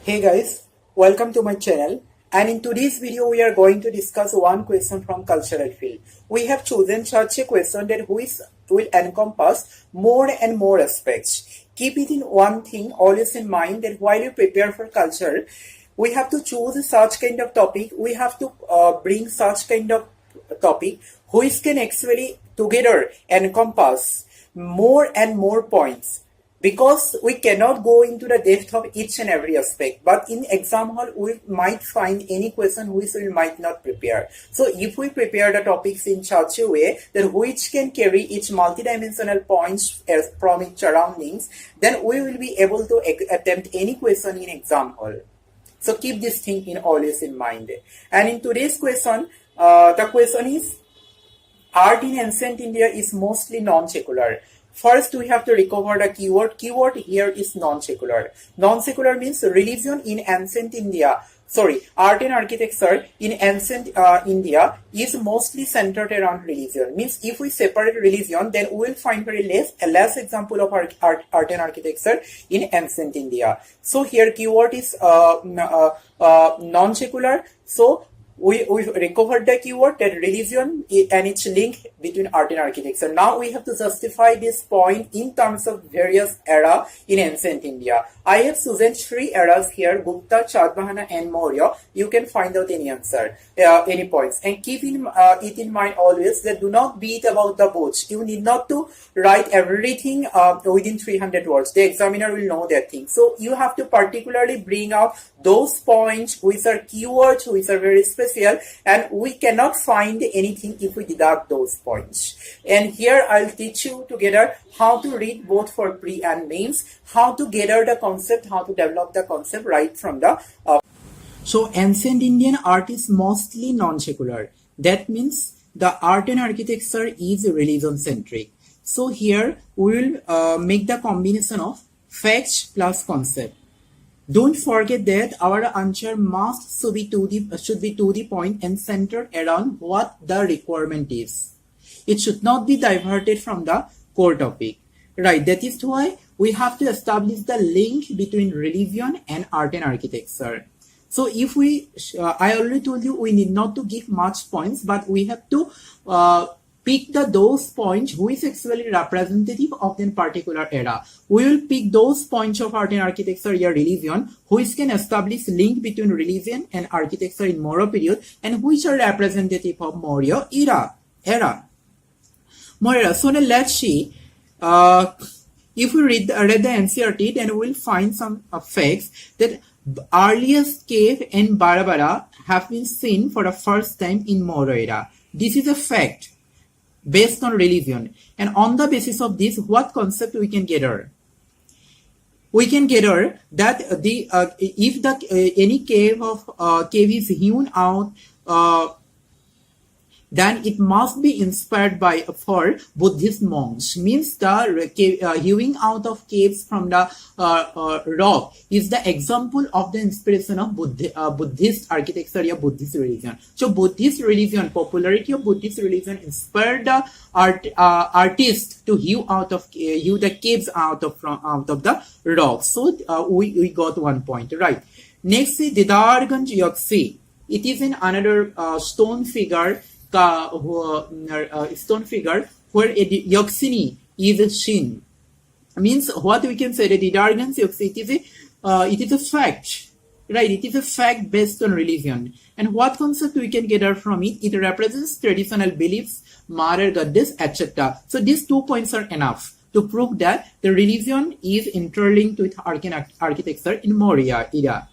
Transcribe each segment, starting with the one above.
Hey guys, welcome to my channel, and in today's video we are going to discuss one question from cultural field. We have chosen such a question that will encompass more and more aspects. Keep it in one thing always in mind, that while you prepare for culture, we have to choose such kind of topic, we have to bring such kind of topic which can actually together encompass more and more points, because we cannot go into the depth of each and every aspect. But in exam hall we might find any question which we might not prepare. So if we prepare the topics in such a way that which can carry each multidimensional points from its surroundings, then we will be able to attempt any question in exam hall. So keep this thing in always in mind. And in today's question, the question is, art in ancient India is mostly non-secular. First, we have to recover the keyword. Keyword here is non-secular. Non-secular means religion in ancient India. Art and architecture in ancient India is mostly centered around religion. Means if we separate religion, then we will find very less example of art and architecture in ancient India. So here keyword is non-secular. So we recovered the keyword, that religion and its link between art and architecture. Now we have to justify this point in terms of various era in ancient India. I have chosen 3 eras here: Gupta, Satvahana and Maurya. You can find out any answer, any points. And keep it in mind always that do not beat about the bush. You need not to write everything within 300 words. The examiner will know that thing. So you have to particularly bring out those points which are keywords, which are very special, and we cannot find anything if we deduct those points. And here I'll teach you together how to read both for pre and mains, how to gather the concept, how to develop the concept right from the So ancient Indian art is mostly non-secular. That means the art and architecture is religion centric. So here we will make the combination of facts plus concept. Don't forget that our answer should be to the point and centered around what the requirement is. It should not be diverted from the core topic. Right, that is why we have to establish the link between religion and art and architecture. So if I already told you we need not to give much points, but we have to pick those points which is actually representative of the particular era. We will pick those points of art and architecture or religion which can establish link between religion and architecture in Maurya period, and which are representative of Maurya era. Maurya. So now let's see. If we read the NCERT, then we will find some facts that earliest cave in Barabara have been seen for the first time in Maurya era. This is a fact based on religion, and on the basis of this, what concept we can gather? We can gather that if any cave is hewn out, then it must be inspired for Buddhist monks. Means the hewing out of caves from the rock is the example of the inspiration of Buddhist architecture or Buddhist religion. So Buddhist religion, popularity of Buddhist religion inspired the artists to hew the caves out of the rock. So we got 1 point, right? Next is Didarganj yakshini. It is in another stone figure where a yakshini is seen. Means what we can say, that Didarganj yakshini, it is a fact, right? It is a fact based on religion. And what concept we can gather from it? It represents traditional beliefs, mother goddess, etc. So these 2 points are enough to prove that the religion is interlinked with architecture in Maurya era.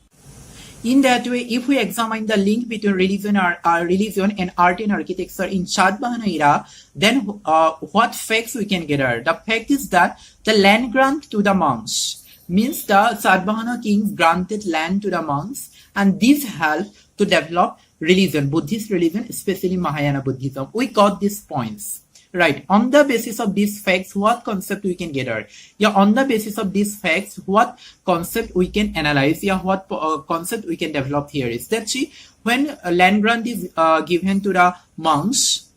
In that way, if we examine the link between religion and art and architecture in Satvahana era, then what facts we can gather? The fact is that the land grant to the monks, means the Satvahana kings granted land to the monks, and this helped to develop religion, Buddhist religion, especially Mahayana Buddhism. We got these points. Right. On the basis of these facts, what concept we can gather? Yeah, on the basis of these facts, what concept we can analyze? Yeah, what concept we can develop here is that when a land grant is given to the monks,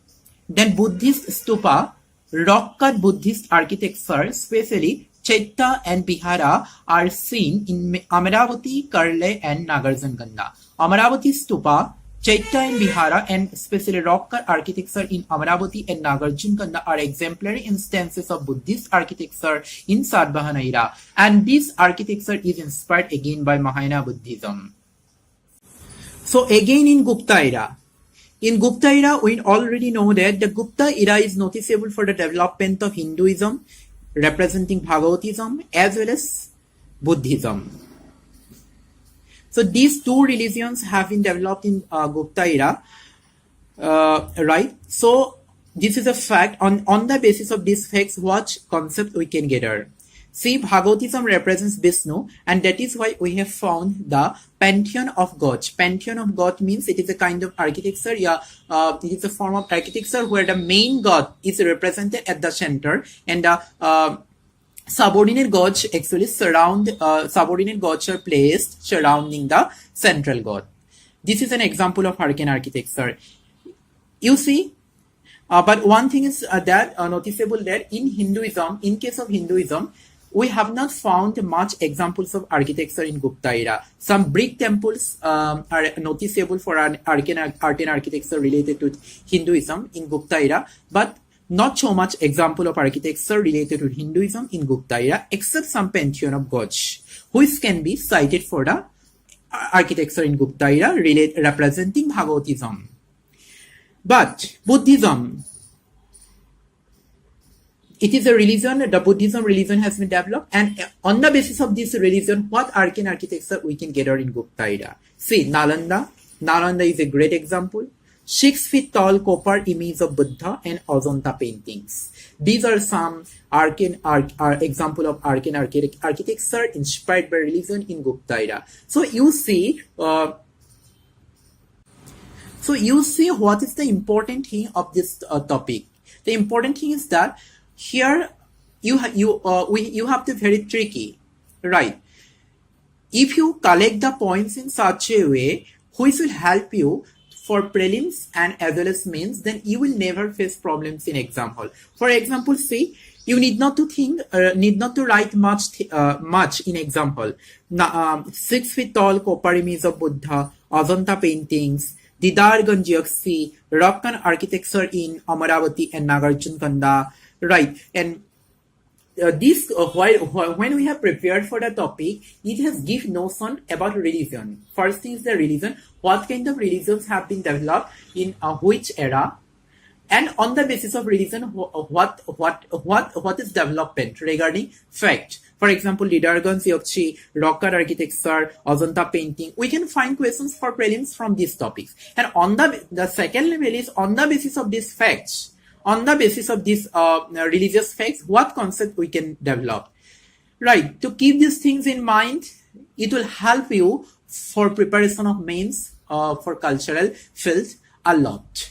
then Buddhist stupa, rock cut Buddhist architecture, especially Chaiya and vihara are seen in Amaravati, Karle and Nagatjunkonda. Amaravati stupa, Chaiya and vihara, and especially rock cut architecture in Amaravati and Nagatjunkonda are exemplary instances of Buddhist architecture in Satvahana era, and this architecture is inspired again by Mahayana Buddhism. So again in Gupta era. In Gupta era, we already know that the Gupta era is noticeable for the development of Hinduism, representing Bhagavatism, as well as Buddhism. So these two religions have been developed in Gupta era, right? So this is a fact. On the basis of these facts, what concept we can gather? See, Bhagavatism represents Vishnu, and that is why we have found the Pantheon of gods. Pantheon of god means it is a kind of architecture. It is a form of architecture where the main god is represented at the center, and the subordinate gods actually subordinate gods are placed surrounding the central god. This is an example of arcane architecture. You see, but one thing is that noticeable that in Hinduism, in case of Hinduism, we have not found much examples of architecture in Gupta era. Some brick temples are noticeable for an arcane architecture related to Hinduism in Gupta era, but not so much example of architecture related to Hinduism in Gupta era, except some pantheon of gods, which can be cited for the architecture in Gupta era representing Bhagavatism. But Buddhism, it is a religion, the Buddhism religion has been developed, and on the basis of this religion, what arcane architecture we can gather in Gupta era? See, Nalanda. Nalanda is a great example. 6 feet tall copper image of Buddha and Ajanta paintings. These are some example of arcane architecture inspired by religion in Gupta era. So you see what is the important thing of this topic. The important thing is that here you have to be very tricky, right? If you collect the points in such a way which will help you for prelims and as well as mains, then you will never face problems in exam hall. For example, see, you need not to write much in exam hall. 6 feet tall copper image of Buddha, Ajanta paintings, Didarganj, rock cut architecture in Amaravati and Nagatjunkonda, right? And when we have prepared for the topic, it has give notion about religion. First thing is the religion. What kind of religions have been developed in which era, and on the basis of religion, what is development regarding fact. For example, Didarganj, rock cut architecture, Ajanta painting. We can find questions for prelims from these topics. And on the second level is on the basis of these facts. On the basis of these religious facts, what concept we can develop, right? To keep these things in mind, it will help you for preparation of mains for cultural fields a lot.